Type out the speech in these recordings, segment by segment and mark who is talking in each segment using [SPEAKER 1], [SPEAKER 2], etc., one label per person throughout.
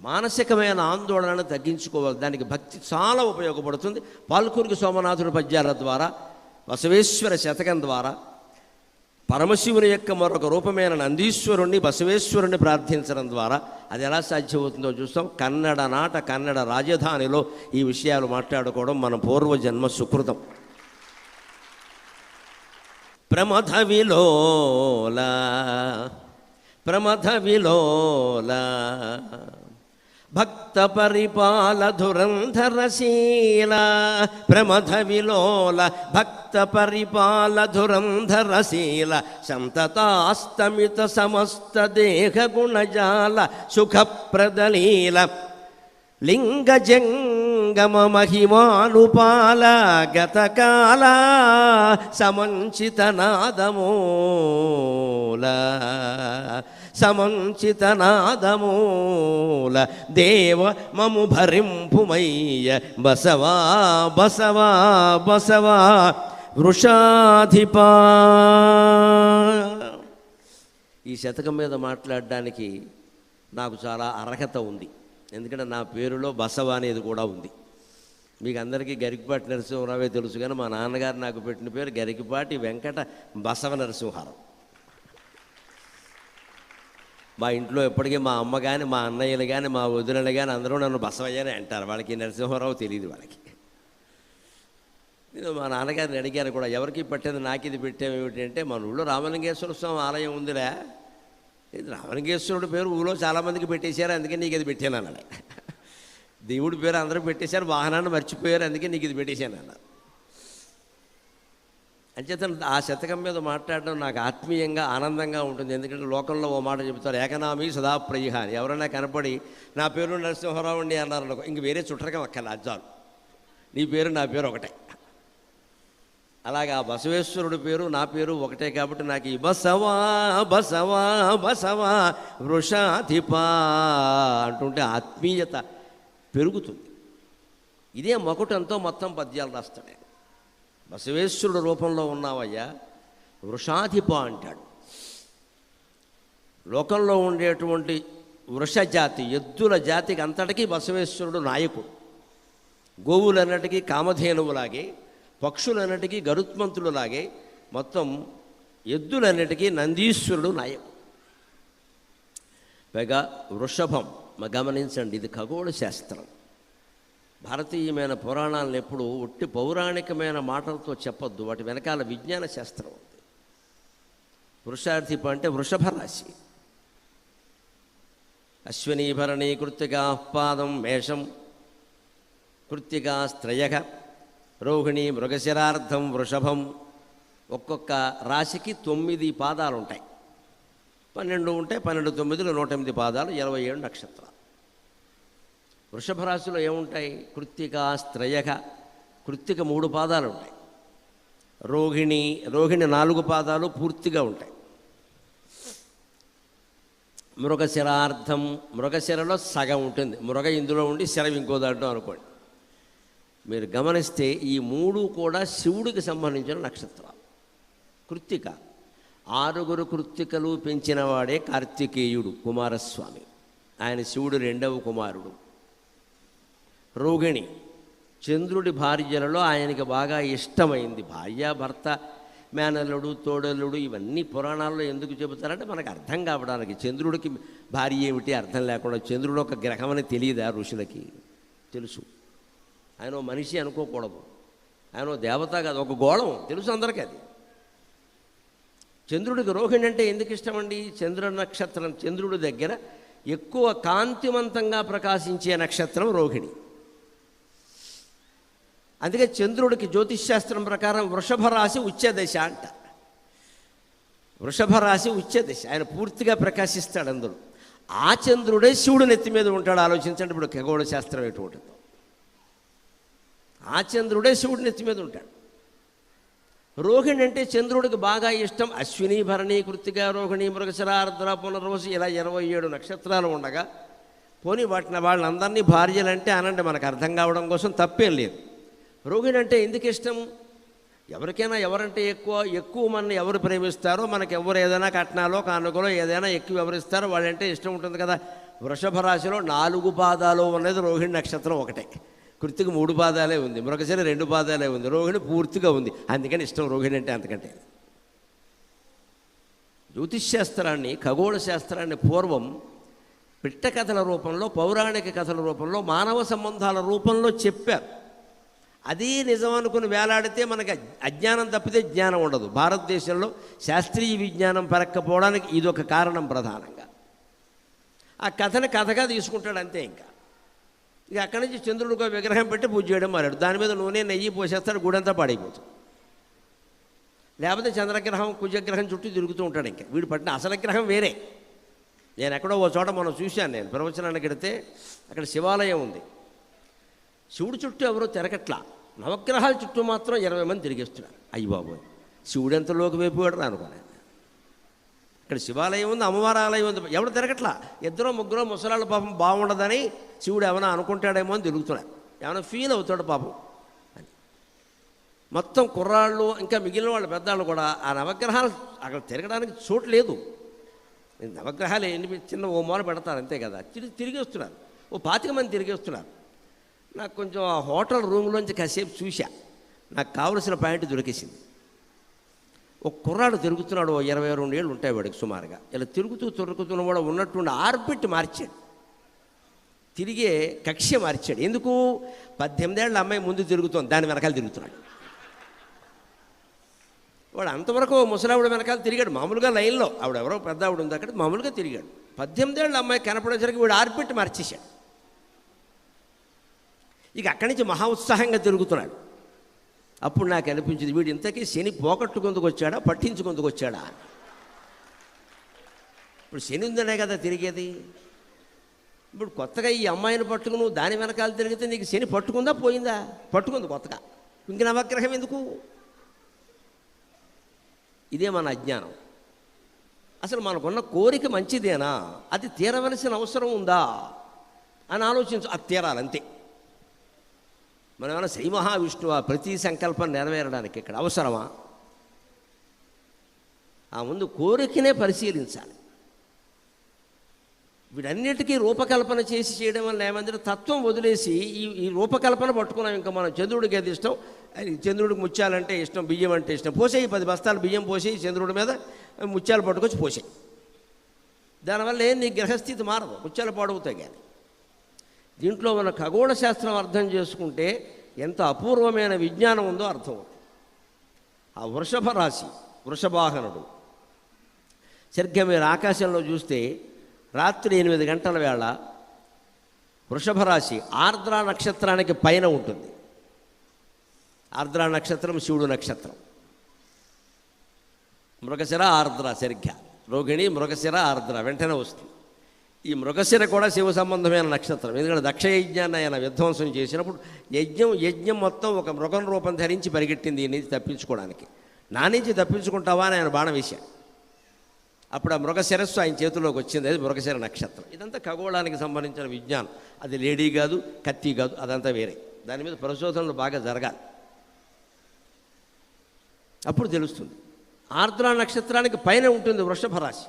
[SPEAKER 1] మానసికమైన ఆందోళనను తగ్గించుకోవాలి. దానికి భక్తి చాలా ఉపయోగపడుతుంది. పాల్కురికి సోమనాథుడి పద్యాల ద్వారా, బసవేశ్వర శతకం ద్వారా, పరమశివుని యొక్క మరొక రూపమైన నందీశ్వరుణ్ణి బసవేశ్వరుణ్ణి ప్రార్థించడం ద్వారా అది ఎలా సాధ్యమవుతుందో చూస్తాం. కన్నడ నాట కన్నడ రాజధానిలో ఈ విషయాలు మాట్లాడుకోవడం మన పూర్వజన్మ సుకృతం. ప్రమథ విలోల ప్రమథ విలోల భక్త పరిపాల ధురంధరశీల ప్రమథ విలోల భక్త పరిపాల ధురంధరశీల సంతతాస్తమిత సమస్త దేహ గుణజాల సుఖప్రదలీల లింగ జంగమ మహిమానుపాల గతకాల సమంచిత నాదమూల సమంచిత నాదమూల దేవ మము భరింపుమయ్య బసవా బసవా బసవా వృషాధిపా. ఈ శతకం మీద మాట్లాడడానికి నాకు చాలా అర్హత ఉంది. ఎందుకంటే నా పేరులో బసవ అనేది కూడా ఉంది. మీకు అందరికీ గరికపాటి నరసింహారావే తెలుసు, కానీ మా నాన్నగారు నాకు పెట్టిన పేరు గరికపాటి వెంకట బసవ నరసింహారావు. మా ఇంట్లో ఎప్పటికీ మా అమ్మ కానీ మా అన్నయ్యలు కానీ మా వదినలు కానీ అందరూ నన్ను బసవయ్యనే అంటారు. వాళ్ళకి నరసింహారావు తెలియదు వాళ్ళకి. నేను మా నాన్నగారిని అడిగాను కూడా, ఎవరికి పెట్టేది నాకు ఇది పెట్టాము ఏమిటంటే, మన ఊళ్ళో రామలింగేశ్వర స్వామి ఆలయం ఉందిరా, ఇది రామలింగేశ్వరుడు పేరు ఊళ్ళో చాలామందికి పెట్టేశారు, అందుకే నీకు ఇది పెట్టాను అన్నాడు. దేవుడి పేరు అందరూ పెట్టేశారు, వాహనాన్ని మర్చిపోయారు, అందుకే నీకు ఇది పెట్టేశాను అన్నారు. అంచేత ఆ శతకం మీద మాట్లాడడం నాకు ఆత్మీయంగా ఆనందంగా ఉంటుంది. ఎందుకంటే లోకంలో ఓ మాట చెబుతారు, ఏకనామీ సదాప్రయ అని. ఎవరైనా కనపడి నా పేరు నరసింహారావు అండి అన్నారు, ఇంక వేరే చుట్టరకం అక్కర్లే, అజ్జాలు నీ పేరు నా పేరు ఒకటే. అలాగే ఆ బసవేశ్వరుడి పేరు నా పేరు ఒకటే కాబట్టి నాకు ఈ బసవా బసవా బసవా వృషాధిపా అంటుంటే ఆత్మీయత పెరుగుతుంది. ఇదే మకుటంతో మొత్తం పద్యాలు రాస్తాడు. బసవేశ్వరుడు రూపంలో ఉన్నావయ్యా వృషాధిప అంటాడు. లోకంలో ఉండేటువంటి వృషజాతి ఎద్దుల జాతికి అంతటికీ బసవేశ్వరుడు నాయకుడు. గోవులన్నిటికీ కామధేనువులాగే, పక్షులన్నిటికీ గరుత్మంతుడులాగే, మొత్తం ఎద్దులన్నిటికీ నందీశ్వరుడు నాయకుడు. పైగా వృషభం గమనించండి, ఇది ఖగోళ శాస్త్రం. భారతీయమైన పురాణాలను ఎప్పుడు ఒట్టి పౌరాణికమైన మాటలతో చెప్పొద్దు, వాటి వెనకాల విజ్ఞాన శాస్త్రం ఉంది. వృషాధిప అంటే వృషభ రాశి. అశ్వినీ భరణీ కృత్తికా పాదం మేషం కృత్తికా స్త్రయగ రోహిణి మృగశిరార్థం వృషభం. ఒక్కొక్క రాశికి 9 పాదాలు ఉంటాయి. 12 ఉంటాయి, 12 9 108 పాదాలు, 27 నక్షత్రాలు. వృషభ రాశిలో ఏముంటాయి? కృత్తిక స్త్రయగ. కృత్తిక 3 పాదాలు ఉంటాయి. రోహిణి 4 పాదాలు పూర్తిగా ఉంటాయి. మృగశిరార్థం, మృగశిరలో సగం ఉంటుంది. మృగ ఇందులో ఉండి శరం ఇంకో దాంట్లో అనుకోండి. మీరు గమనిస్తే ఈ 3 కూడా శివుడికి సంబంధించిన నక్షత్రాలు. కృత్తిక 6 కృత్తికలు పెంచినవాడే కార్తికేయుడు కుమారస్వామి, ఆయన శివుడు 2వ కుమారుడు. రోహిణి చంద్రుడి భార్యలలో ఆయనకి బాగా ఇష్టమైంది. భార్య భర్త మేనల్లుడు తోడల్లుడు ఇవన్నీ పురాణాల్లో ఎందుకు చెబుతారంటే మనకు అర్థం కావడానికి. చంద్రుడికి భార్య ఏమిటి అర్థం లేకుండా, చంద్రుడు ఒక గ్రహం అని తెలియదా ఋషులకి? తెలుసు. ఆయన మనిషి అనుకోకూడదు, ఆయన దేవత కాదు, ఒక గోళం, తెలుసు అందరికీ అది. చంద్రుడికి రోహిణి అంటే ఎందుకు ఇష్టమండి? చంద్ర నక్షత్రం చంద్రుడి దగ్గర ఎక్కువ కాంతివంతంగా ప్రకాశించే నక్షత్రం రోహిణి. అందుకే చంద్రుడికి జ్యోతిష్శాస్త్రం ప్రకారం వృషభ రాశి ఉచ్చదశ అంట. వృషభ రాశి ఉచ్చదశ, ఆయన పూర్తిగా ప్రకాశిస్తాడు అందులో. ఆ చంద్రుడే శివుడు నెత్తి మీద ఉంటాడు. ఆలోచించండి ఇప్పుడు ఖగోళ శాస్త్రం ఎటువంటిదో. ఆ చంద్రుడే శివుడు నెత్తి మీద ఉంటాడు. రోహిణి అంటే చంద్రుడికి బాగా ఇష్టం. అశ్విని భరణి కృత్తిక రోహిణి మృగశిరార్ద్ర పునర్వసు ఇలా 27 నక్షత్రాలు ఉండగా, పోనీ వాళ్ళందరినీ భార్యలంటే అనండి, మనకు అర్థం కావడం కోసం తప్పేం లేదు. రోహిణి అంటే ఎందుకు ఇష్టం? ఎవరికైనా ఎవరంటే ఎక్కువ మనని ఎవరు ప్రేమిస్తారో, మనకు ఎవరు ఏదైనా కట్నాలో కానుకలో ఏదైనా ఎక్కువ ఎవరిస్తారో వాళ్ళంటే ఇష్టం ఉంటుంది కదా. వృషభ రాశిలో 4 పాదాలు ఉన్నది రోహిణి నక్షత్రం ఒకటే. కృత్తికి 3 పాదాలే ఉంది, మృగశిర 2 పాదాలే ఉంది, రోహిణి పూర్తిగా ఉంది. అందుకని ఇష్టం రోహిణి అంటే అంతకంటే. జ్యోతిష్ శాస్త్రాన్ని, ఖగోళ శాస్త్రాన్ని పూర్వం పిట్ట కథల రూపంలో, పౌరాణిక కథల రూపంలో, మానవ సంబంధాల రూపంలో చెప్పారు. అదే నిజం అనుకుని వేలాడితే మనకి అజ్ఞానం తప్పితే జ్ఞానం ఉండదు. భారతదేశంలో శాస్త్రీయ విజ్ఞానం పెరక్కపోవడానికి ఇదొక కారణం ప్రధానంగా. ఆ కథని కథగా తీసుకుంటాడు అంతే. ఇంకా ఇక అక్కడి నుంచి చంద్రుడికి విగ్రహం పెట్టి పూజ చేయడం మారాడు. దాని మీద నూనె నెయ్యి పోసేస్తాడు, గుడంతా పాడైపోతుంది. లేకపోతే చంద్రగ్రహం కుజగ్రహం చుట్టూ తిరుగుతూ ఉంటాడు. ఇంకా వీడు పట్టిన అసలు గ్రహం వేరే. నేను ఎక్కడో ఓ చోట మనం చూశాను, నేను ప్రవచనానికి వెడితే అక్కడ శివాలయం ఉంది. శివుడి చుట్టూ ఎవరో తిరగట్లా, నవగ్రహాల చుట్టూ మాత్రం 20 మంది తిరిగేస్తున్నారు. అయ్యి బాబోయ్, శివుడు ఎంతలోకి వైపువాడు అనుకోను. ఇక్కడ శివాలయం ఉంది, అమ్మవారి ఆలయం ఉంది, ఎవడు తిరగట్లా. 2-3 ముసలాళ్ళ పాపం బాగుండదని శివుడు ఏమైనా అనుకుంటాడేమో అని తిరుగుతున్నాడు. ఏమైనా ఫీల్ అవుతాడు పాపం అని. మొత్తం కుర్రాళ్ళు ఇంకా మిగిలిన వాళ్ళు పెద్దవాళ్ళు కూడా ఆ నవగ్రహాలు అక్కడ తిరగడానికి చోటు లేదు. నవగ్రహాలు ఎన్ని చిన్న ఓ మూల పెడతారు అంతే కదా. తిరిగి వస్తున్నారు, ఓ 25 మంది తిరిగి వస్తున్నారు. నాకు కొంచెం ఆ హోటల్ రూమ్లోంచి కాసేపు చూశా, నాకు కావలసిన పాయింట్ దొరికేసింది. ఒక కుర్రాడు తిరుగుతున్నాడు, 22 ఏళ్ళు ఉంటాయి వాడికి సుమారుగా. ఇలా తిరుగుతున్న వాడు ఉన్నట్టుండి ఆర్బిట్ మార్చాడు, తిరిగే కక్ష మార్చాడు. ఎందుకు? 18 ఏళ్ళ అమ్మాయి ముందు తిరుగుతోంది, దాని వెనకాల తిరుగుతున్నాడు. వాడు అంతవరకు ముసలావిడ వెనకాల తిరిగాడు మామూలుగా లైన్లో. ఆవిడెవరో పెద్ద ఆవిడ ఉంది అక్కడ, మామూలుగా తిరిగాడు. 18 ఏళ్ళ అమ్మాయి కనపడేసరికి వీడు ఆర్బిట్ మార్చేశాడు. ఇక అక్కడి నుంచి మహా ఉత్సాహంగా తిరుగుతున్నాడు. అప్పుడు నాకు అనిపించింది, వీడు ఇంతకీ శని పోగొట్టుకుందుకు వచ్చాడా, పట్టించుకుందుకు వచ్చాడా? ఇప్పుడు శని ఉందనే కదా తిరిగేది. ఇప్పుడు కొత్తగా ఈ అమ్మాయిని పట్టుకుని నువ్వు దాని వెనకాల తిరిగితే నీకు శని పట్టుకుందా పోయిందా? పట్టుకుంది కొత్తగా. ఇంక నవగ్రహం ఎందుకు? ఇదే మన అజ్ఞానం. అసలు మనకున్న కోరిక మంచిదేనా, అది తీరవలసిన అవసరం ఉందా అని ఆలోచించు. అది తీరాలంతే. మనం ఏమైనా శ్రీ మహావిష్ణువా ప్రతి సంకల్పం నెరవేరడానికి? ఇక్కడ అవసరమా? ఆ ముందు కోరికనే పరిశీలించాలి. వీటన్నిటికీ రూపకల్పన చేసి చేయడం వల్ల ఏమంటే తత్వం వదిలేసి ఈ రూపకల్పన పట్టుకున్నాం. ఇంకా మనం చంద్రుడికి ఏది ఇష్టం, చంద్రుడికి ముత్యాలంటే ఇష్టం, బియ్యం అంటే ఇష్టం, పోసేయి 10 బస్తాలు బియ్యం పోసేయి, చంద్రుడి మీద ముత్యాలు పట్టుకొచ్చి పోసేయి. దానివల్ల ఏం నీ గ్రహస్థితి మారదు, ముత్యాలు పాడవుతాయి. కానీ దీంట్లో మన ఖగోళ శాస్త్రం అర్థం చేసుకుంటే ఎంత అపూర్వమైన విజ్ఞానం ఉందో అర్థం. ఆ వృషభ రాశి, వృషభాహనుడు సరిగ్గా మీరు ఆకాశంలో చూస్తే రాత్రి 8 గంటల వేళ వృషభ రాశి ఆర్ద్ర నక్షత్రానికి పైన ఉంటుంది. ఆర్ద్ర నక్షత్రం శివుడు నక్షత్రం. మృగశిర ఆర్ద్ర, సరిగ్గా రోహిణి మృగశిర ఆర్ద్ర వెంటనే వస్తుంది. ఈ మృగశిర కూడా శివ సంబంధమైన నక్షత్రం. ఎందుకంటే దక్ష యజ్ఞాన్ని ఆయన విధ్వంసం చేసినప్పుడు యజ్ఞం మొత్తం ఒక మృగం రూపం ధరించి పరిగెట్టింది ఈ నుంచి తప్పించుకోవడానికి. నా నుంచి తప్పించుకుంటావా అని ఆయన బాణం వేశాడు. అప్పుడు ఆ మృగశిరస్సు ఆయన చేతిలోకి వచ్చింది, అది మృగశిర నక్షత్రం. ఇదంతా ఖగోళానికి సంబంధించిన విజ్ఞానం. అది లేడీ కాదు, కత్తి కాదు, అదంతా వేరే. దాని మీద పరిశోధనలు బాగా జరగాలి, అప్పుడు తెలుస్తుంది. ఆర్ద్ర నక్షత్రానికి పైన ఉంటుంది వృషభ రాశి.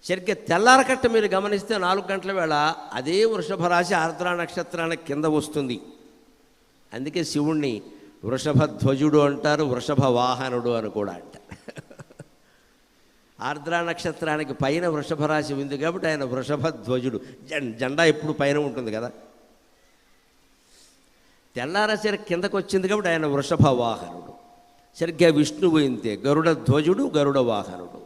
[SPEAKER 1] సరిగ్గా తెల్లారకట్ట మీరు గమనిస్తే 4 గంటల వేళ అదే వృషభ రాశి ఆర్ద్ర నక్షత్రానికి కింద వస్తుంది. అందుకే శివుణ్ణి వృషభ ధ్వజుడు అంటారు, వృషభ వాహనుడు అని కూడా అంటారు. ఆర్ద్ర నక్షత్రానికి పైన వృషభ రాశి ఉంది కాబట్టి ఆయన వృషభ ధ్వజుడు. జెండా ఎప్పుడు పైన ఉంటుంది కదా. తెల్లారసరి కిందకు వచ్చింది కాబట్టి ఆయన వృషభ వాహనుడు. సరిగ్గా విష్ణువు ఇంతే, గరుడ ధ్వజుడు, గరుడ వాహనుడు.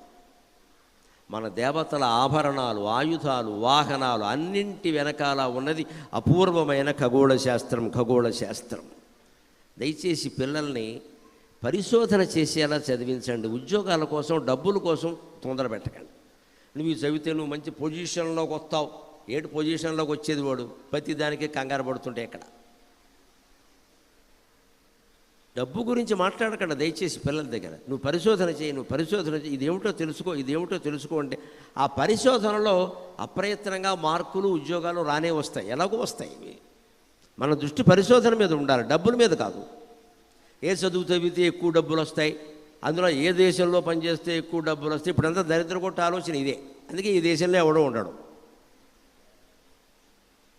[SPEAKER 1] మన దేవతల ఆభరణాలు, ఆయుధాలు, వాహనాలు అన్నింటి వెనకాల ఉన్నది అపూర్వమైన ఖగోళ శాస్త్రం. ఖగోళ శాస్త్రం దయచేసి పిల్లల్ని పరిశోధన చేసేలా చదివించండి. ఉద్యోగాల కోసం, డబ్బుల కోసం తొందర పెట్టకండి. నువ్వు చదివితే నువ్వు మంచి పొజిషన్లోకి వస్తావు. ఏడు పొజిషన్లోకి వచ్చేది వాడు ప్రతి దానికి కంగారు పడుతుంటే ఎక్కడ. డబ్బు గురించి మాట్లాడకండి దయచేసి పిల్లల దగ్గర. నువ్వు పరిశోధన చేయి, ఇదేమిటో తెలుసుకో అంటే ఆ పరిశోధనలో అప్రయత్నంగా మార్కులు, ఉద్యోగాలు రానే వస్తాయి. ఎలాగో వస్తాయి. మన దృష్టి పరిశోధన మీద ఉండాలి, డబ్బుల మీద కాదు. ఏ చదువు చదివితే ఎక్కువ డబ్బులు వస్తాయి, అందులో ఏ దేశంలో పనిచేస్తే ఎక్కువ డబ్బులు వస్తాయి. ఇప్పుడంతా దరిద్ర కొట్ట ఆలోచన ఇదే. అందుకే ఈ దేశంలో ఎవడో ఉండడు.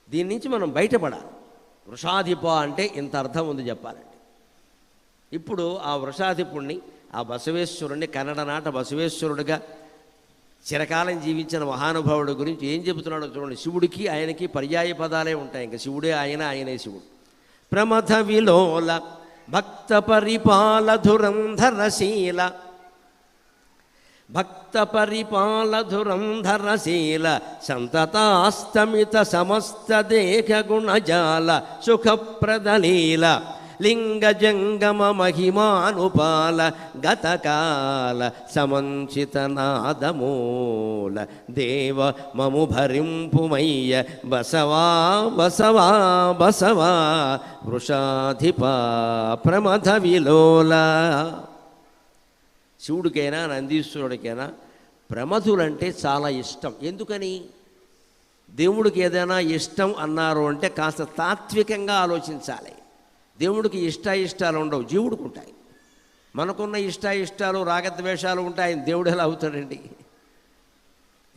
[SPEAKER 1] దీని నుంచి మనం బయటపడాలి. వృషాధిప అంటే ఇంత అర్థం ఉంది చెప్పాలంటే. ఇప్పుడు ఆ వృషాధిపుణ్ణి, ఆ బసవేశ్వరుణ్ణి, కన్నడ నాట బసవేశ్వరుడిగా చిరకాలం జీవించిన మహానుభావుడి గురించి ఏం చెబుతున్నాడో చూడండి. శివుడికి ఆయనకి పర్యాయ పదాలే ఉంటాయి. ఇంకా శివుడే ఆయన, ఆయనే శివుడు. ప్రమథ విలోల భక్త పరిపాల ధురంధరశీల, భక్త పరిపాల ధురంధరశీల సంతతాస్తమిత సమస్త దేహ గుణజాల సుఖప్రదలీల లింగ జంగమ మహిమానుపాల గతకాల సమంచిత నాదమూల దేవ మము భరింపుమయ్య బసవా బసవా బసవా వృషాధిప ప్రమథ విలోల. శివుడికైనా నందీశ్వరుడికైనా ప్రమథులంటే చాలా ఇష్టం. ఎందుకని? దేవుడికి ఏదైనా ఇష్టం అన్నారు అంటే కాస్త తాత్వికంగా ఆలోచించాలి. దేవుడికి ఇష్టాయిష్టాలు ఉండవు, జీవుడికి ఉంటాయి. మనకున్న ఇష్టాయిష్టాలు రాగద్వేషాలు ఉంటాయి. దేవుడు ఎలా అవుతాడండి?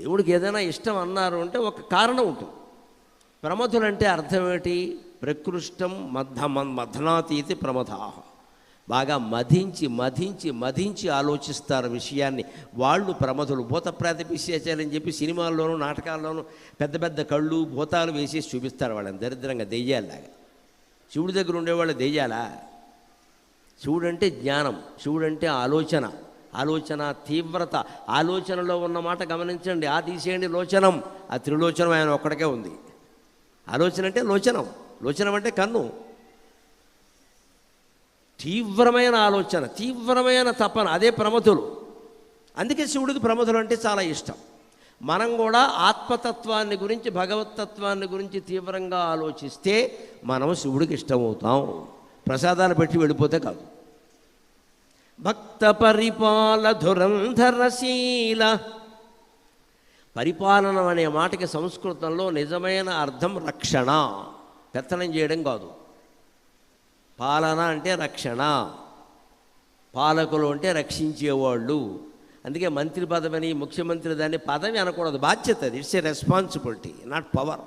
[SPEAKER 1] దేవుడికి ఏదైనా ఇష్టం అన్నారు అంటే ఒక కారణం ఉంటుంది. ప్రమథులంటే అర్థం ఏమిటి? ప్రకృష్టం మథనాతీతి ప్రమథా. బాగా మధించి మధించి మధించి ఆలోచిస్తారు విషయాన్ని. వాళ్ళు ప్రమథులు. భూత ప్రాతిపిశాచాలని చెప్పి సినిమాల్లోనూ నాటకాల్లోనూ పెద్ద పెద్ద కళ్ళు భూతాలు వేసేసి చూపిస్తారు వాళ్ళని దరిద్రంగా, దెయ్యాల్లాగా. శివుడి దగ్గర ఉండేవాళ్ళు దెయ్యాలా? శివుడంటే జ్ఞానం, శివుడంటే ఆలోచన, ఆలోచన తీవ్రత. ఆలోచనలో ఉన్నమాట గమనించండి. ఆ తీసేయండి లోచనం, ఆ త్రిలోచనం ఆయన ఒక్కడికే ఉంది. ఆలోచన అంటే లోచనం, లోచనం అంటే కన్ను. తీవ్రమైన ఆలోచన, తీవ్రమైన తపన, అదే ప్రమథులు. అందుకే శివుడికి ప్రమథులు అంటే చాలా ఇష్టం. మనం కూడా ఆత్మతత్వాన్ని గురించి, భగవతత్వాన్ని గురించి తీవ్రంగా ఆలోచిస్తే మనం శివుడికి ఇష్టమవుతాం. ప్రసాదాలు పెట్టి వెళ్ళిపోతే కాదు. భక్త పరిపాల ధురంధరశీల. పరిపాలన అనే మాటకి సంస్కృతంలో నిజమైన అర్థం రక్షణ, పెత్తనం చేయడం కాదు. పాలన అంటే రక్షణ, పాలకులు అంటే రక్షించేవాళ్ళు. అందుకే మంత్రి పదవిని, ముఖ్యమంత్రి దాన్ని పదవి అనకూడదు, బాధ్యత. It's a responsibility, not power.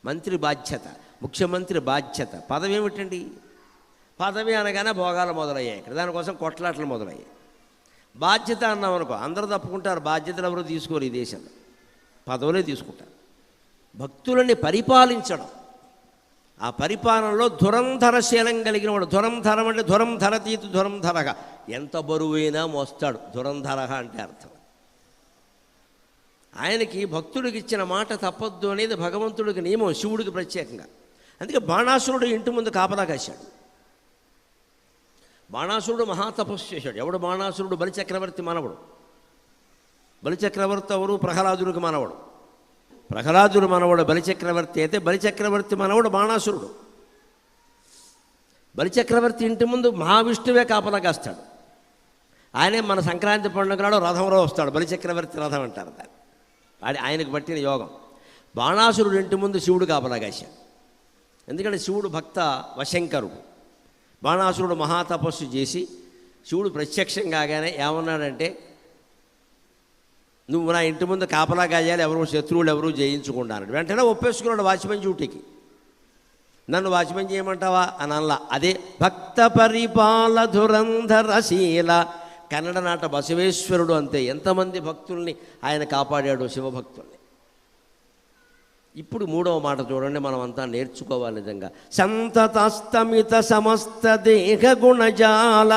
[SPEAKER 1] మంత్రి బాధ్యత, ముఖ్యమంత్రి బాధ్యత. పదవి ఏమిటండి? పదవి అనగానే భోగాలు మొదలయ్యాయి. ఇక్కడ దానికోసం కొట్లాటలు మొదలయ్యాయి. బాధ్యత అన్నాం అనుకో, అందరూ తప్పుకుంటారు. బాధ్యతలు ఎవరు తీసుకోరు ఈ దేశంలో, పదవులే తీసుకుంటారు. భక్తులని పరిపాలించడం, ఆ పరిపాలనలో ధురంధరశీలం కలిగిన వాడు. ధురంధరం అంటే ధురంధరతీతి ధురంధరగా, ఎంత బరువైనా మోస్తాడు. ధురంధరగా అంటే అర్థం. ఆయనకి భక్తుడికి ఇచ్చిన మాట తప్పొద్దు అనేది భగవంతుడికి నియమం, శివుడికి ప్రత్యేకంగా. అందుకే బాణాసురుడు ఇంటి ముందు కాపలా కాశాడు. బాణాసురుడు మహాతపస్సు చేశాడు. ఎవడు బాణాసురుడు? బలిచక్రవర్తి మనవడు. బలిచక్రవర్తి ఎవరు? ప్రహ్లాదుడికి మనవడు. ప్రహ్లాదుడు మనవడు బలిచక్రవర్తి అయితే, బలిచక్రవర్తి మనవడు బాణాసురుడు. బలిచక్రవర్తి ఇంటి ముందు మహావిష్ణువే కాపలా కాస్తాడు. ఆయనే మన సంక్రాంతి పండుగ నాడు రథంలో వస్తాడు. బలిచక్రవర్తి రథం అంటారు దాన్ని. ఆయనకు పట్టిన యోగం. బాణాసురుడు ఇంటి ముందు శివుడు కాపలా కాశాడు. ఎందుకంటే శివుడు భక్త వశంకరుడు. బాణాసురుడు మహాతపస్సు చేసి శివుడు ప్రత్యక్షం కాగానే ఏమన్నాడంటే, నువ్వు నా ఇంటి ముందు కాపలా కాయాలి, ఎవరు శత్రువులు ఎవరు జయించుకున్నాడు. వెంటనే ఒప్పేసుకున్నాడు వాచ్మెన్ డ్యూటీకి. నన్ను వాచ్మెన్ చేయమంటావా అని అలా. అదే భక్త పరిపాల ధురంధరశీల. కన్నడ నాట బసవేశ్వరుడు అంతే. ఎంతమంది భక్తుల్ని ఆయన కాపాడాడు, శివభక్తుల్ని. ఇప్పుడు మూడవ మాట చూడండి, మనం అంతా నేర్చుకోవాలి నిజంగా. సంతతస్తమిత సమస్త దేహ గుణజాల.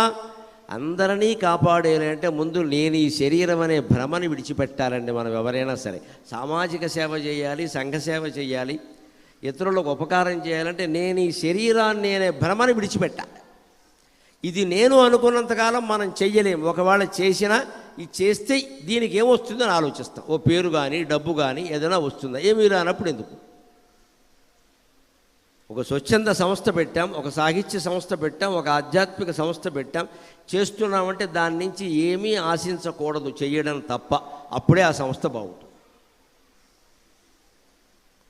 [SPEAKER 1] అందరినీ కాపాడేయాలంటే ముందు నేను ఈ శరీరం అనే భ్రమని విడిచిపెట్టాలండి. మనం ఎవరైనా సరే సామాజిక సేవ చేయాలి, సంఘ సేవ చేయాలి, ఇతరులకు ఉపకారం చేయాలంటే నేను ఈ శరీరాన్ని అనే భ్రమని విడిచిపెట్టాలి. ఇది నేను అనుకున్నంతకాలం మనం చెయ్యలేము. ఒకవేళ చేసినా ఇది చేస్తే దీనికి ఏమొస్తుందని ఆలోచిస్తాం. ఓ పేరు కానీ డబ్బు కానీ ఏదైనా వస్తుందా? ఏమీ రానప్పుడు ఎందుకు? ఒక స్వచ్ఛంద సంస్థ పెట్టాం, ఒక సాహిత్య సంస్థ పెట్టాం, ఒక ఆధ్యాత్మిక సంస్థ పెట్టాం. చేస్తున్నామంటే దాని నుంచి ఏమీ ఆశించకూడదు, చెయ్యడం తప్ప. అప్పుడే ఆ సంస్థ బాగుంటుంది.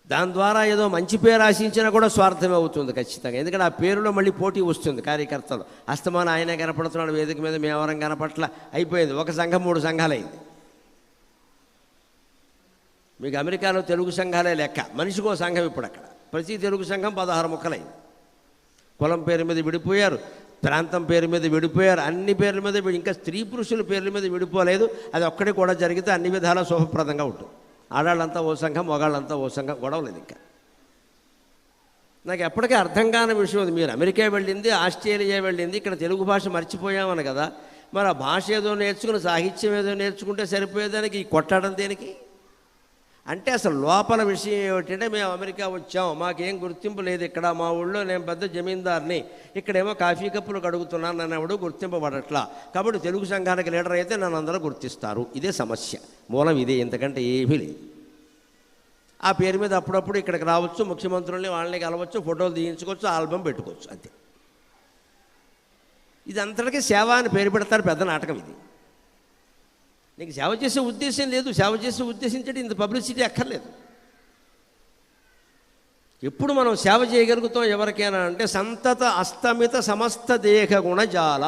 [SPEAKER 1] దాని ద్వారా ఏదో మంచి పేరు ఆశించినా కూడా స్వార్థమే అవుతుంది ఖచ్చితంగా. ఎందుకంటే ఆ పేరులో మళ్ళీ పోటీ వస్తుంది. కార్యకర్తలు అస్తమానం ఆయనే కనపడుతున్నాడు వేదిక మీద, మేమెవరం కనపట్ల, అయిపోయింది. ఒక సంఘం 3 సంఘాలైంది. మీకు అమెరికాలో తెలుగు సంఘాలే లెక్క, మనిషికో సంఘం ఇప్పుడు అక్కడ. ప్రతి తెలుగు సంఘం 16 ముక్కలైంది. కులం పేరు మీద విడిపోయారు, ప్రాంతం పేరు మీద విడిపోయారు, అన్ని పేర్ల మీద ఇంకా స్త్రీ పురుషుల పేర్ల మీద విడిపోలేదు. అది ఒక్కడే కూడా జరిగితే అన్ని విధాలా శుభప్రదంగా ఉంటుంది. ఆడాళ్ళంతా ఓ సంఘం, మగాళ్ళంతా ఓ సంఘం, గొడవలేదు. ఇంకా నాకు ఎప్పటికీ అర్థం కాని విషయం ఉంది. మీరు అమెరికా వెళ్ళింది, ఆస్ట్రేలియా వెళ్ళింది, ఇక్కడ తెలుగు భాష మర్చిపోయామని కదా. మరి ఆ భాష ఏదో నేర్చుకుని, సాహిత్యం ఏదో నేర్చుకుంటే సరిపోయేదానికి ఈ కొట్టడం దేనికి? అంటే అసలు లోపల విషయం ఏమిటంటే, మేము అమెరికా వచ్చాం, మాకేం గుర్తింపు లేదు ఇక్కడ, మా ఊళ్ళో నేను పెద్ద జమీందార్ని, ఇక్కడేమో కాఫీ కప్పులు కడుగుతున్నాను, నన్ను ఎవడు గుర్తింపబడట్లా, కాబట్టి తెలుగు సంఘానికి లీడర్ అయితే నన్ను అందరూ గుర్తిస్తారు. ఇదే సమస్య, మూలం ఇదే, ఇంతకంటే ఏమీ లేదు. ఆ పేరు మీద అప్పుడప్పుడు ఇక్కడికి రావచ్చు, ముఖ్యమంత్రుల్ని వాళ్ళని కలవచ్చు, ఫోటోలు తీయించుకోవచ్చు, ఆల్బమ్ పెట్టుకోవచ్చు, అంతే. ఇది అంతటికీ సేవ అని పేరు పెడతారు, పెద్ద నాటకం ఇది. నీకు సేవ చేసే ఉద్దేశం లేదు, సేవ చేసే ఉద్దేశించడం ఇంత పబ్లిసిటీ అక్కర్లేదు. ఎప్పుడు మనం సేవ చేయగలుగుతాం ఎవరికైనా అంటే, సంతత అస్తమిత సమస్త దేహ గుణజాల.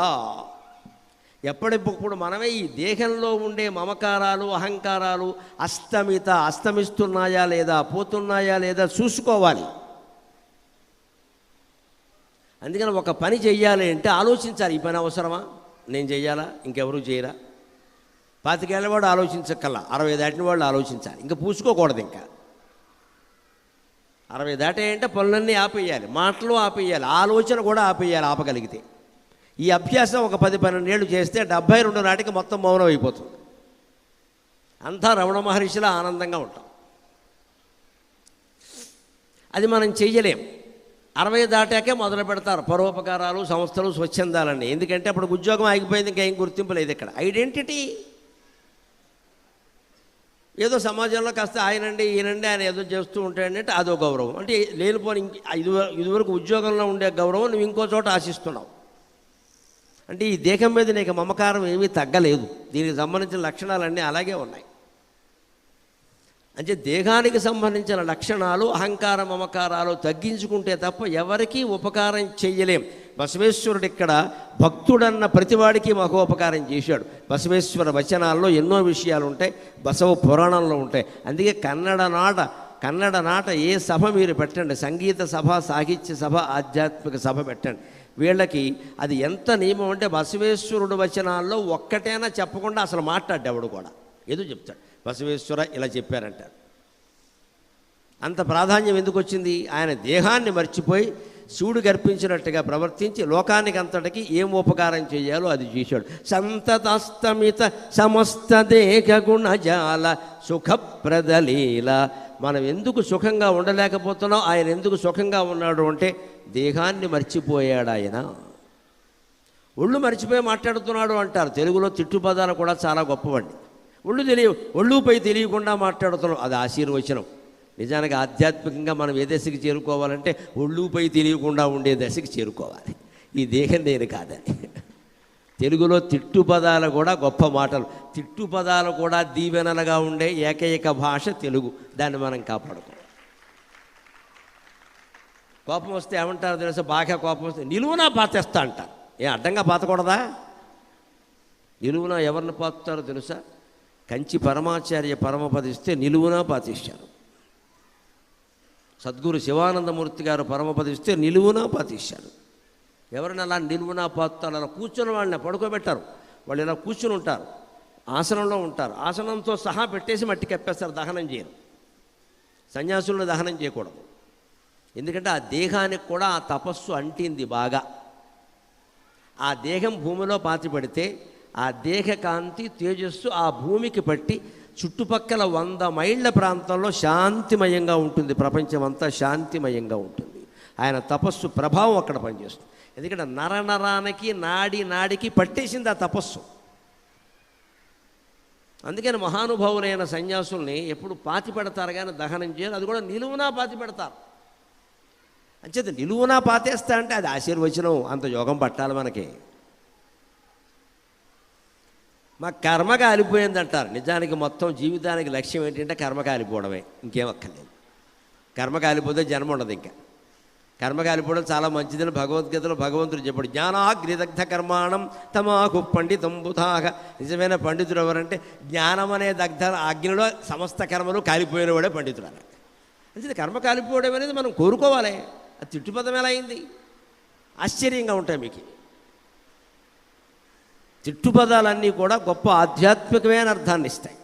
[SPEAKER 1] ఎప్పటిప్పుడు మనమే ఈ దేహంలో ఉండే మమకారాలు, అహంకారాలు అస్తమిస్తున్నాయా లేదా, పోతున్నాయా లేదా చూసుకోవాలి. అందుకని ఒక పని చెయ్యాలి అంటే ఆలోచించాలి, ఈ పని అవసరమా, నేను చెయ్యాలా, ఇంకెవరూ చేయరా. 25 ఏళ్ళ వాడు ఆలోచించక్కల్లా, 60 దాటిన వాళ్ళు ఆలోచించాలి. ఇంకా పూసుకోకూడదు. ఇంకా 60 దాటాయంటే పనులన్నీ ఆపేయాలి, మాటలు ఆపేయాలి, ఆలోచన కూడా ఆపేయాలి ఆపగలిగితే. ఈ అభ్యాసం ఒక 10-12 ఏళ్ళు చేస్తే 72 నాటికి మొత్తం మౌనం అయిపోతుంది. అంతా రమణ మహర్షిలా ఆనందంగా ఉంటాం. అది మనం చెయ్యలేం. 60 దాటాకే మొదలు పెడతారు పరోపకారాలు, సంస్థలు, స్వచ్ఛందాలన్నీ. ఎందుకంటే అప్పుడు ఉద్యోగం ఆగిపోయింది, ఇంకా ఏం గుర్తింపు లేదు. ఇక్కడ ఐడెంటిటీ ఏదో సమాజంలో కాస్త ఆయనండి ఈయనండి ఆయన ఏదో చేస్తూ ఉంటాడంటే అదో గౌరవం. అంటే లేనిపోని ఇదివరకు ఉద్యోగంలో ఉండే గౌరవం నువ్వు ఇంకో చోట ఆశిస్తున్నావు. అంటే ఈ దేహం మీద నీకు మమకారం ఏమీ తగ్గలేదు, దీనికి సంబంధించిన లక్షణాలన్నీ అలాగే ఉన్నాయి. అంటే దేహానికి సంబంధించిన లక్షణాలు, అహంకార మమకారాలు తగ్గించుకుంటే తప్ప ఎవరికీ ఉపకారం చెయ్యలేం. బసవేశ్వరుడు ఇక్కడ భక్తుడన్న ప్రతివాడికి మహోపకారం చేశాడు. బసవేశ్వర వచనాల్లో ఎన్నో విషయాలు ఉంటాయి, బసవ పురాణంలో ఉంటాయి. అందుకే కన్నడ నాట ఏ సభ మీరు పెట్టండి, సంగీత సభ, సాహిత్య సభ, ఆధ్యాత్మిక సభ పెట్టండి, వీళ్ళకి అది ఎంత నియమం అంటే బసవేశ్వరుడు వచనాల్లో ఒక్కటైనా చెప్పకుండా అసలు మాట్లాడేవాడు కూడా ఏదో చెప్తాడు. బసవేశ్వర ఇలా చెప్పారంటారు. అంత ప్రాధాన్యం ఎందుకు వచ్చింది? ఆయన దేహాన్ని మర్చిపోయి శివుడికి అర్పించినట్టుగా ప్రవర్తించి లోకానికి అంతటికి ఏం ఉపకారం చేయాలో అది చేశాడు. సంతతస్తమిత సమస్త దేహ గుణజాల సుఖప్రదలీల. మనం ఎందుకు సుఖంగా ఉండలేకపోతున్నాం, ఆయన ఎందుకు సుఖంగా ఉన్నాడు అంటే దేహాన్ని మర్చిపోయాడు ఆయన. ఒళ్ళు మర్చిపోయి మాట్లాడుతున్నాడు అంటారు. తెలుగులో తిట్టుపదాలు కూడా చాలా గొప్పవండి. ఒళ్ళుపై తెలియకుండా మాట్లాడుతున్నాం, అది ఆశీర్వచనం. నిజానికి ఆధ్యాత్మికంగా మనం ఏ దశకి చేరుకోవాలంటే ఒళ్ళుపై తెలియకుండా ఉండే దశకి చేరుకోవాలి. ఈ దేహం నేను కాదని. తెలుగులో తిట్టుపదాలు కూడా గొప్ప మాటలు, తిట్టుపదాలు కూడా దీవెనలుగా ఉండే ఏకైక భాష తెలుగు. దాన్ని మనం కాపాడుకోవాలి. కోపం వస్తే ఏమంటారో తెలుసా? బాగా కోపం వస్తే నిలువునా పాతేస్తా అంటారు. అడ్డంగా పాతకూడదా? నిలువున ఎవరిని పాతుతారో తెలుసా? కంచి పరమాచార్య పరమపదిస్తే నిలువునా పాతిస్తారు. సద్గురు శివానందమూర్తి గారు పరమపదిస్తే నిలువునా పాతిస్తారు. ఎవరిని అలా నిలువునా పాతుతారు? అలా కూర్చున్న వాళ్ళని పడుకోబెట్టారు. వాళ్ళు ఇలా కూర్చుని ఉంటారు, ఆసనంలో ఉంటారు. ఆసనంతో సహా పెట్టేసి మట్టి కప్పేస్తారు, దహనం చేయరు. సన్యాసులను దహనం చేయకూడదు. ఎందుకంటే ఆ దేహానికి కూడా ఆ తపస్సు అంటింది బాగా. ఆ దేహం భూమిలో పాతి పెడితే ఆ దేహ కాంతి తేజస్సు ఆ భూమికి పట్టి చుట్టుపక్కల 100 మైళ్ళ ప్రాంతంలో శాంతిమయంగా ఉంటుంది. ప్రపంచం అంతా శాంతిమయంగా ఉంటుంది. ఆయన తపస్సు ప్రభావం అక్కడ పనిచేస్తుంది. ఎందుకంటే నరనరానికి నాడికి పట్టేసింది ఆ తపస్సు. అందుకని మహానుభావులైన సన్యాసుల్ని ఎప్పుడు పాతి పెడతారు కానీ దహనం చేయరు. అది కూడా నిలువునా పాతి పెడతారు. అంచేత నిలువునా పాతేస్తా అంటే అది ఆశీర్వచనం. అంత యోగం పట్టాలి మనకి. మా కర్మ కాలిపోయింది అంటారు. నిజానికి మొత్తం జీవితానికి లక్ష్యం ఏంటంటే కర్మ కాలిపోవడమే, ఇంకేం అక్కర్లేదు. కర్మ కాలిపోతే జన్మ ఉండదు. ఇంకా కర్మ కాలిపోవడం చాలా మంచిదని భగవద్గీతలో భగవంతుడు చెప్పాడు. జ్ఞానాగ్నిదగ్ధ కర్మాణం తమాకు పండితం బుధాగ. నిజమైన పండితుడు ఎవరంటే జ్ఞానం అనే దగ్ధ అగ్నిలో సమస్త కర్మలు కాలిపోయిన వాడే పండితుడు అన్న. అంటే కర్మ కాలిపోవడం అనేది మనం కోరుకోవాలి. అది తిట్టుపదం ఎలా అయింది? ఆశ్చర్యంగా ఉంటాయి మీకు. తిట్టుపదాలన్నీ కూడా గొప్ప ఆధ్యాత్మికమైన అర్థాన్ని ఇస్తాయి.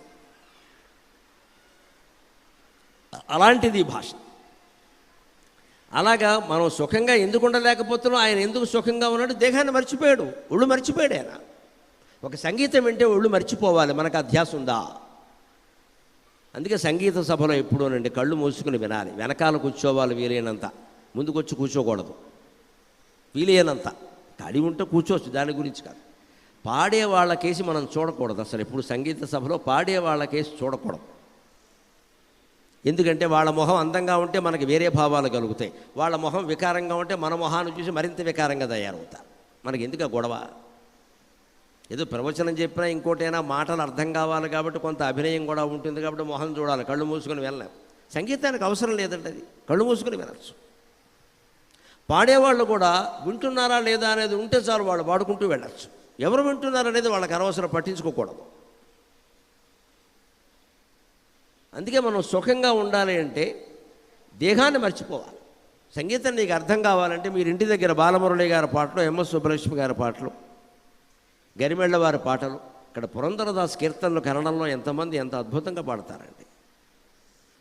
[SPEAKER 1] అలాంటిది ఈ భాష. అలాగా మనం సుఖంగా ఎందుకు ఉండలేకపోతున్నాం? ఆయన ఎందుకు సుఖంగా ఉన్నాడు? దేహాన్ని మర్చిపోయాడు, ఒళ్ళు మర్చిపోయాడు ఆయన. ఒక సంగీతం వింటే ఒళ్ళు మర్చిపోవాలి, మనకు అధ్యాస ఉందా? అందుకే సంగీత సభలో ఎప్పుడూనండి కళ్ళు మూసుకుని వినాలి. వెనకాల కూర్చోవాలి వీలైనంత, ముందుకొచ్చి కూర్చోకూడదు. వీలైనంత ఖాళీ ఉంటే కూర్చోవచ్చు, దాని గురించి కాదు. పాడే వాళ్ళకేసి మనం చూడకూడదు అసలు. ఎప్పుడు సంగీత సభలో పాడే వాళ్ళకేసి చూడకూడదు. ఎందుకంటే వాళ్ళ మొహం అందంగా ఉంటే మనకి వేరే భావాలు కలుగుతాయి. వాళ్ళ మొహం వికారంగా ఉంటే మన మొహాన్ని చూసి మరింత వికారంగా తయారవుతారు. మనకి ఎందుకు గొడవ? ఏదో ప్రవచనం చెప్పినా ఇంకోటైనా మాటలు అర్థం కావాలి కాబట్టి కొంత అభినయం కూడా ఉంటుంది కాబట్టి మొహం చూడాలి, కళ్ళు మూసుకొని వెళ్ళలేం. సంగీతానికి అవసరం లేదండి, అది కళ్ళు మూసుకొని వినచ్చు. పాడేవాళ్ళు కూడా వింటున్నారా లేదా అనేది ఉంటే చాలు, వాళ్ళు పాడుకుంటూ వెళ్ళచ్చు. ఎవరు వింటున్నారనేది వాళ్ళకి అనవసరం, పట్టించుకోకూడదు. అందుకే మనం సుఖంగా ఉండాలి అంటే దేహాన్ని మర్చిపోవాలి. సంగీతం నీకు అర్థం కావాలంటే మీరు ఇంటి దగ్గర బాలమురళి గారి పాటలు, ఎంఎస్ సుబ్బలక్ష్మి గారి పాటలు, గరిమెళ్ళ వారి పాటలు, ఇక్కడ పురంధరదాస్ కీర్తనలు కన్నడంలో ఎంతమంది ఎంత అద్భుతంగా పాడతారండి.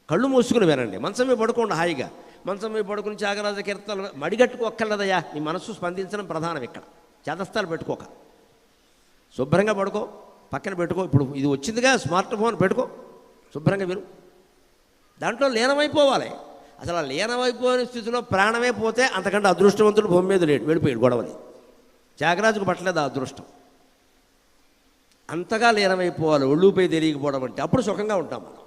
[SPEAKER 1] కళ్ళు మూసుకుని వినండి. మంచం మీద పడుకోండి హాయిగా. మంచం మీద పడుకుని త్యాగరాజ కీర్తనలు మడిగట్టుకోక్కర్లేదయ్యా. నీ మనస్సు స్పందించడం ప్రధానం. ఇక్కడ చేతస్థాలు పెట్టుకోక, శుభ్రంగా పడుకో, పక్కన పెట్టుకో. ఇప్పుడు ఇది వచ్చిందిగా స్మార్ట్ ఫోన్, పెట్టుకో, శుభ్రంగా విను. దాంట్లో లీనమైపోవాలి. అసలు ఆ లీనమైపోయిన స్థితిలో ప్రాణమే పోతే అంతకంటే అదృష్టవంతుడు భూమి మీద లేడు, వెళ్ళిపోయాడు గొడవని. త్యాగరాజుకు పట్టలేదు ఆ అదృష్టం. అంతగా లీనమైపోవాలి, ఒళ్ళుపై తెలియకపోవడం అంటే. అప్పుడు సుఖంగా ఉంటాం మనం.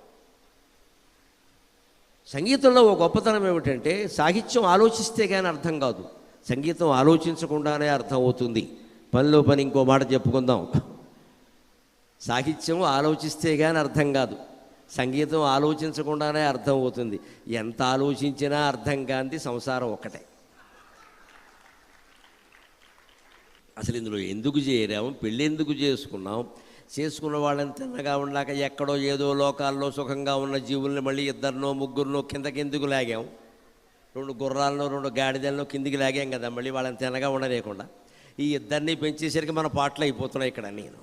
[SPEAKER 1] సంగీతంలో ఒక గొప్పతనం ఏమిటంటే సాహిత్యం ఆలోచిస్తే కానీ అర్థం కాదు, సంగీతం ఆలోచించకుండానే అర్థం అవుతుంది. పనిలో పని ఇంకో మాట చెప్పుకుందాం. సాహిత్యం ఆలోచిస్తే కానీ అర్థం కాదు, సంగీతం ఆలోచించకుండానే అర్థం అవుతుంది. ఎంత ఆలోచించినా అర్థం కాంది సంసారం ఒక్కటే. అసలు ఇందులో ఎందుకు చేరాము, పెళ్ళి ఎందుకు చేసుకున్నాం, చేసుకున్న వాళ్ళని తిన్నగా ఉండక ఎక్కడో ఏదో లోకాల్లో సుఖంగా ఉన్న జీవుల్ని మళ్ళీ ఇద్దరినో ముగ్గురినో కిందకి ఎందుకు లాగాం? 2 గుర్రాలను 2 గాడిదలను కిందికి లాగాం కదా, మళ్ళీ వాళ్ళని తినగా ఉండలేకుండా. ఈ ఇద్దరిని పెంచేసరికి మన పాటలు అయిపోతున్నాయి ఇక్కడ. నేను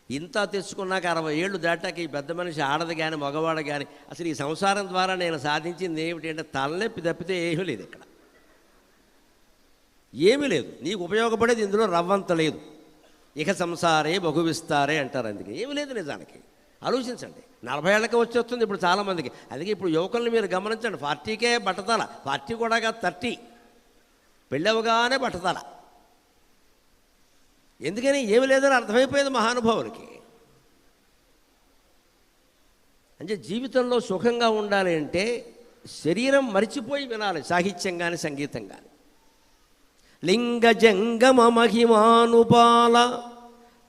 [SPEAKER 1] ఇంత తెచ్చుకున్నాక 60 ఏళ్ళు దాటాక ఈ పెద్ద మనిషి ఆడదు కానీ మగవాడు కానీ అసలు ఈ సంసారం ద్వారా నేను సాధించింది ఏమిటి అంటే తలనొప్పి తప్పితే ఏమీ లేదు. ఇక్కడ ఏమీ లేదు. నీకు ఉపయోగపడేది ఇందులో రవ్వంత లేదు. ఇక సంసారే బహువిస్తారే అంటారు. అందుకే ఏమీ లేదు నిజానికి. ఆలోచించండి. 40 ఏళ్ళకే వచ్చేస్తుంది ఇప్పుడు చాలామందికి. అందుకే ఇప్పుడు యువకుల్ని మీరు గమనించండి, 40కే బట్టతల, 40 కూడా కాదు 30, పెళ్ళవగానే బట్టతల. ఎందుకని? ఏమి లేదని అర్థమైపోయింది మహానుభావులకి. అంటే జీవితంలో సుఖంగా ఉండాలి అంటే శరీరం మరిచిపోయి వినాలి సాహిత్యం కానీ సంగీతం కానీ. లింగ జంగమ మహిమానుపాల.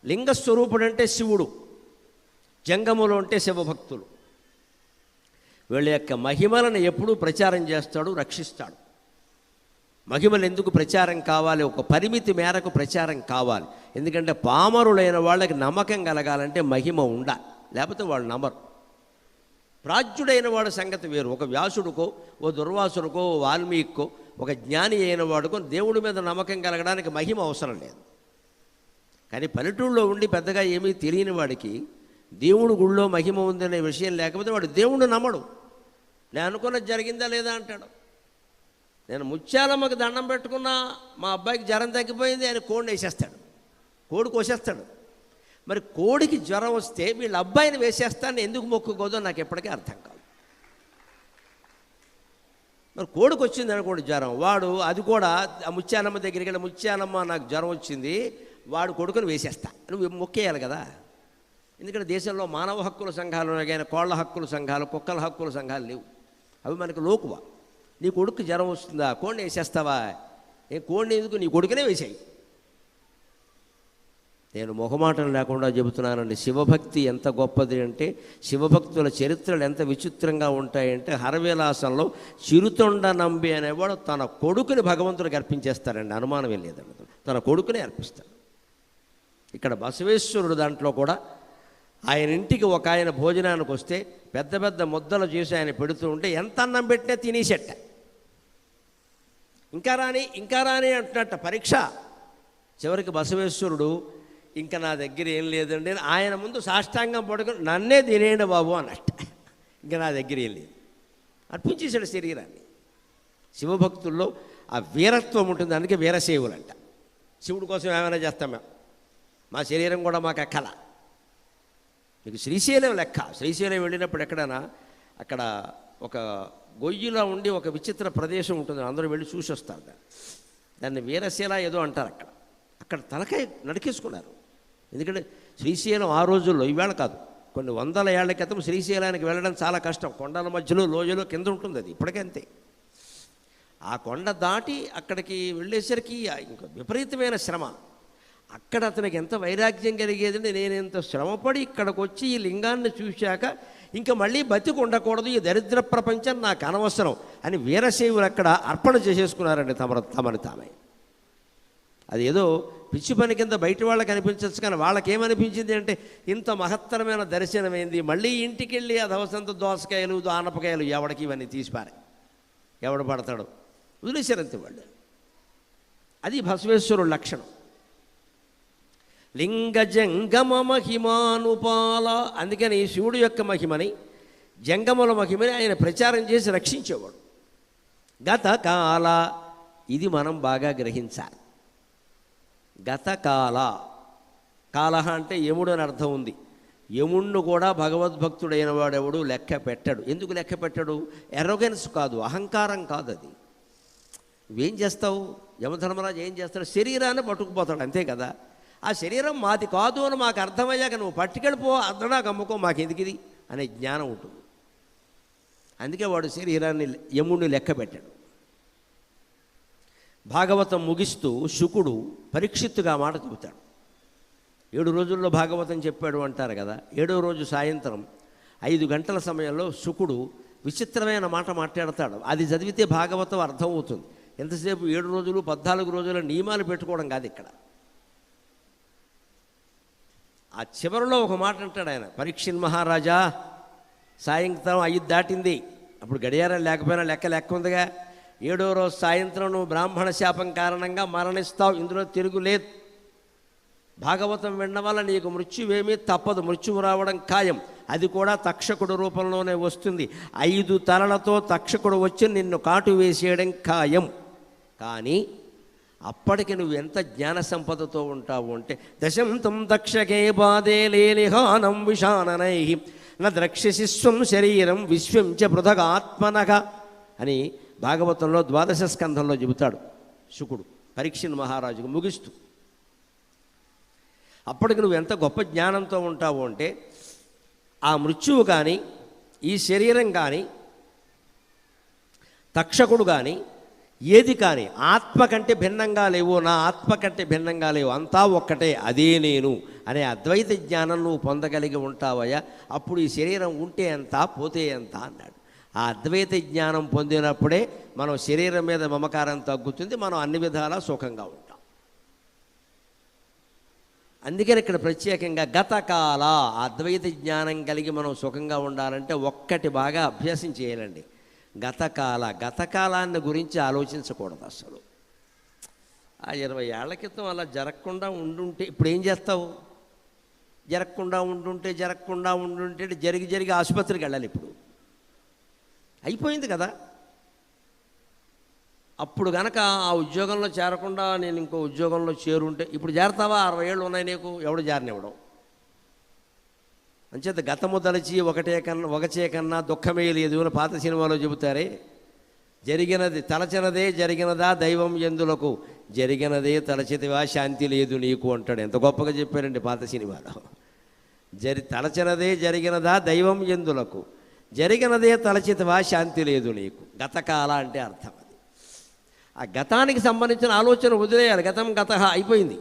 [SPEAKER 1] లింగస్వరూపుడు అంటే శివుడు, జంగములు అంటే శివభక్తులు. వీళ్ళ యొక్క మహిమలను ఎప్పుడూ ప్రచారం చేస్తాడు, రక్షిస్తాడు. మహిమలు ఎందుకు ప్రచారం కావాలి? ఒక పరిమితి మేరకు ప్రచారం కావాలి. ఎందుకంటే పామరులైన వాళ్ళకి నమ్మకం కలగాలంటే మహిమ ఉండాలి, లేకపోతే వాళ్ళు నమ్మరు. ప్రాజ్ఞుడైన వాడు సంగతి వేరు. ఒక వ్యాసుడికో, ఓ దుర్వాసుడికో, ఓ వాల్మీకో, ఒక జ్ఞాని అయిన వాడుకో దేవుడి మీద నమ్మకం కలగడానికి మహిమ అవసరం లేదు. కానీ పల్లెటూళ్ళలో ఉండి పెద్దగా ఏమీ తెలియని వాడికి దేవుడు గుళ్ళో మహిమ ఉందనే విషయం లేకపోతే వాడు దేవుణ్ణి నమ్మడు. నేను అనుకున్నది జరిగిందా లేదా అంటాడు. నేను ముత్యాలమ్మకి దండం పెట్టుకున్నా, మా అబ్బాయికి జ్వరం తగ్గిపోయింది, ఆయన కోడిని వేసేస్తాడు, కోడి కోసేస్తాడు. మరి కోడికి జ్వరం వస్తే వీళ్ళ అబ్బాయిని వేసేస్తాను ఎందుకు మొక్కుకోదో నాకు ఎప్పటికీ అర్థం కాదు. మరి కోడికి వచ్చింది అనుకోండి జ్వరం, వాడు అది కూడా ఆ ముత్యాలమ్మ దగ్గరికి వెళ్ళి, ముత్యాలమ్మ నాకు జ్వరం వచ్చింది, వాడు కొడుకుని వేసేస్తా, నువ్వు మొక్కేయాలి కదా. ఎందుకంటే దేశంలో మానవ హక్కుల సంఘాలు ఉన్నాయి కానీ కోళ్ల హక్కుల సంఘాలు, కుక్కల హక్కుల సంఘాలు లేవు. అవి మనకు లోకువా. నీ కొడుకు జ్వరం వస్తుందా, కోడిని వేసేస్తావా? కోడిని ఎందుకు, నీ కొడుకునే వేసాయి. నేను మొహమాటం లేకుండా చెబుతున్నానండి. శివభక్తి ఎంత గొప్పది అంటే, శివభక్తుల చరిత్రలు ఎంత విచిత్రంగా ఉంటాయంటే, హరవిలాసంలో చిరుతొండ నంబి అనేవాడు తన కొడుకుని భగవంతుడికి అర్పించేస్తారండి. అనుమానం లేదండి, తన కొడుకునే అర్పిస్తాడు. ఇక్కడ బసవేశ్వరుడు దాంట్లో కూడా ఆయన ఇంటికి ఒక ఆయన భోజనానికి వస్తే పెద్ద పెద్ద ముద్దలు చేసి ఆయన పెడుతూ ఉంటే ఎంత అన్నం పెట్టినా తినేసెట్ట. ఇంకా రాని అంటున్నట్ట పరీక్ష. చివరికి బసవేశ్వరుడు ఇంకా నా దగ్గర ఏం లేదండి, ఆయన ముందు సాష్టాంగం పడుకుని నన్నే తినేయండి బాబు అన్నట్ట. ఇంకా నా దగ్గర ఏం లేదు, అర్పించేశాడు శరీరాన్ని. శివభక్తుల్లో ఆ వీరత్వం ఉంటుంది, అందుకే వీరసేవులు అంట. శివుడి కోసం ఏమైనా చేస్తాం మేము, మా శరీరం కూడా మాకు ఎక్కల. మీకు శ్రీశైలం లెక్క. శ్రీశైలం వెళ్ళినప్పుడు ఎక్కడైనా అక్కడ ఒక గొయ్యిలో ఉండి ఒక విచిత్ర ప్రదేశం ఉంటుంది, అందరూ వెళ్ళి చూసి వస్తారు. దాన్ని వీరశీల ఏదో అంటారు. అక్కడ తలకాయ నడికేసుకున్నారు. ఎందుకంటే శ్రీశైలం ఆ రోజుల్లో, ఈవేళ కాదు, కొన్ని వందల ఏళ్ల క్రితం శ్రీశైలానికి వెళ్ళడం చాలా కష్టం. కొండల మధ్యలో లోయలో కింద ఉంటుంది అది, ఇప్పటికే అంతే. ఆ కొండ దాటి అక్కడికి వెళ్ళేసరికి ఇంకా విపరీతమైన శ్రమ. అక్కడ అతనికి ఎంత వైరాగ్యం కలిగేదంటే, నేను ఎంత శ్రమపడి ఇక్కడికి వచ్చి ఈ లింగాన్ని చూశాక ఇంకా మళ్ళీ బతికి ఉండకూడదు, ఈ దరిద్ర ప్రపంచం నాకు అనవసరం అని వీరశైవులు అక్కడ అర్పణ చేసేసుకున్నారండి తమని తామే. అది ఏదో పిచ్చి పని కింద బయట వాళ్ళకి అనిపించవచ్చు, కానీ వాళ్ళకేమనిపించింది అంటే, ఇంత మహత్తరమైన దర్శనమైంది, మళ్ళీ ఇంటికి వెళ్ళి అధవసంత దోసకాయలు ఆనపకాయలు ఎవడికి ఇవన్నీ తీసిపారే, ఎవడు పడతాడు, వదిలేశారంతే వాళ్ళు. అది బసవేశ్వరుడు లక్షణం. లింగ జంగమ మహిమానుపాల. అందుకని శివుడు యొక్క మహిమని, జంగముల మహిమని ఆయన ప్రచారం చేసి రక్షించేవాడు. గతకాల, ఇది మనం బాగా గ్రహించాలి. గతకాల, కాలహ అంటే యముడు అని అర్థం ఉంది. యముణ్ణి కూడా భగవద్భక్తుడైన వాడెవడు లెక్క పెట్టాడు. ఎందుకు లెక్క పెట్టాడు? ఎరోగెన్స్ కాదు, అహంకారం కాదు. అది నువ్వేం చేస్తావు? యమధర్మరాజు ఏం చేస్తాడు? శరీరాన్ని పట్టుకుపోతాడు, అంతే కదా. ఆ శరీరం మాది కాదు అని మాకు అర్థమయ్యాక నువ్వు పట్టుకెళ్ళిపో, అద్దడా కమ్ముకో, మాకెందుకు ఇది అనే జ్ఞానం ఉంటుంది. అందుకే వాడు శరీరాన్ని యముడిని లెక్క పెట్టాడు. భాగవతం ముగిస్తూ శుకుడు పరీక్షిత్తుగా మాట చెబుతాడు. 7 రోజుల్లో భాగవతం చెప్పాడు అంటారు కదా. 7వ రోజు సాయంత్రం 5 గంటల సమయంలో శుకుడు విచిత్రమైన మాట మాట్లాడతాడు. అది చదివితే భాగవతం అర్థమవుతుంది. ఎంతసేపు 7 రోజులు 14 రోజుల నియమాలు పెట్టుకోవడం కాదు ఇక్కడ. ఆ చివరిలో ఒక మాట అంటాడు ఆయన, పరీక్షిన్ మహారాజా, సాయంత్రం 5 దాటింది, అప్పుడు గడియారం లేకపోయినా లెక్క ఉందిగా. 7వ రోజు సాయంత్రం నువ్వు బ్రాహ్మణ శాపం కారణంగా మరణిస్తావు, ఇందులో తిరుగులేదు. భాగవతం వినడం వల్ల నీకు మృత్యువేమీ తప్పదు, మృత్యువు రావడం ఖాయం. అది కూడా తక్షకుడు రూపంలోనే వస్తుంది. 5 తలలతో తక్షకుడు వచ్చి నిన్ను కాటు వేసేయడం ఖాయం. కానీ అప్పటికి నువ్వు ఎంత జ్ఞాన సంపదతో ఉంటావు అంటే, దశంతం దక్షకే బాధే లేలిహానం విషాననై నద్రక్షసిస్వం శరీరం విశ్వం చ పృథగాత్మనగా అని భాగవతంలో 12వ స్కంధంలో చెబుతాడు శుకుడు పరీక్షిన్ మహారాజుకు ముగిస్తూ. అప్పటికి నువ్వు ఎంత గొప్ప జ్ఞానంతో ఉంటావు అంటే, ఆ మృత్యువు కానీ, ఈ శరీరం కానీ, తక్షకుడు కానీ, ఏది కానీ ఆత్మ కంటే భిన్నంగా లేవు, నా ఆత్మ కంటే భిన్నంగా లేవు, అంతా ఒక్కటే, అదే నేను అనే అద్వైత జ్ఞానం నువ్వు పొందగలిగి ఉంటావయ్యా. అప్పుడు ఈ శరీరం ఉంటే ఎంత, పోతే ఎంత అన్నాడు. ఆ అద్వైత జ్ఞానం పొందినప్పుడే మనం శరీరం మీద మమకారం తగ్గుతుంది, మనం అన్ని విధాలా సుఖంగా ఉంటాం. అందుకని ఇక్కడ ప్రత్యేకంగా గతకాల, అద్వైత జ్ఞానం కలిగి మనం సుఖంగా ఉండాలంటే ఒక్కటి బాగా అభ్యాసం చేయాలండి. గతకాలాన్ని గురించి ఆలోచించకూడదు అసలు. ఆ 20 ఏళ్ల క్రితం అలా జరగకుండా ఉండుంటే ఇప్పుడు ఏం చేస్తావు? జరగకుండా ఉండుంటే జరిగి ఆసుపత్రికి వెళ్ళాలి. ఇప్పుడు అయిపోయింది కదా. అప్పుడు కనుక ఆ ఉద్యోగంలో చేరకుండా నేను ఇంకో ఉద్యోగంలో చేరుంటే, ఇప్పుడు చేరతావా? 60 ఏళ్ళు ఉన్నాయి నీకు, ఎవడు జారనివ్వడం. అంచేత గతము తలచి ఒకచే కన్నా దుఃఖమే లేదు అని పాత సినిమాలో చెబుతారే. జరిగినది తలచినదే జరిగినదా దైవం ఎందులకు, జరిగినదే తలచితివా శాంతి లేదు నీకు అంటాడు. ఎంత గొప్పగా చెప్పారండి పాత సినిమాలో. తలచినదే జరిగినదా దైవం ఎందులకు, జరిగినదే తలచితివా శాంతి లేదు నీకు. గతకాల అంటే అర్థం అది. ఆ గతానికి సంబంధించిన ఆలోచన వదిలేయాలి. గతం అయిపోయింది.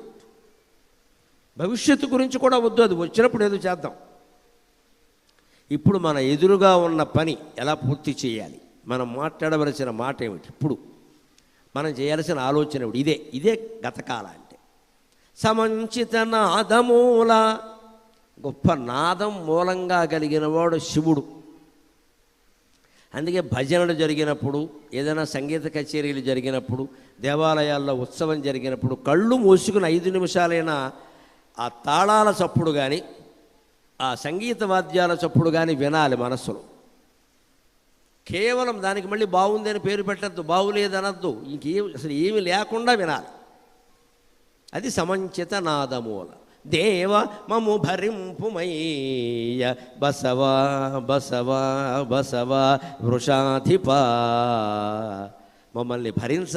[SPEAKER 1] భవిష్యత్తు గురించి కూడా వద్దు, అది వచ్చినప్పుడు ఏదో చేద్దాం. ఇప్పుడు మన ఎదురుగా ఉన్న పని ఎలా పూర్తి చేయాలి, మనం మాట్లాడవలసిన మాట ఏమిటి, ఇప్పుడు మనం చేయాల్సిన ఆలోచన ఏమిటి, ఇదే గతకాల అంటే. సమంచిత నాదమూల, గొప్ప నాదం మూలంగా కలిగిన వాడు శివుడు. అందుకే భజనలు జరిగినప్పుడు, ఏదైనా సంగీత కచేరీలు జరిగినప్పుడు, దేవాలయాల్లో ఉత్సవం జరిగినప్పుడు కళ్ళు మూసుకుని 5 నిమిషాలైనా ఆ తాళాల చప్పుడు కానీ ఆ సంగీత వాద్యాల చప్పుడు కానీ వినాలి మనస్సులో. కేవలం దానికి మళ్ళీ బాగుంది అని పేరు పెట్టద్దు, బాగులేదనద్దు, అసలు ఏమి లేకుండా వినాలి. అది సమంచిత నాదమూల. దేవ మము భరింపుమయ్య బసవా బసవా బసవా వృషాధిపా, మమ్మల్ని భరించ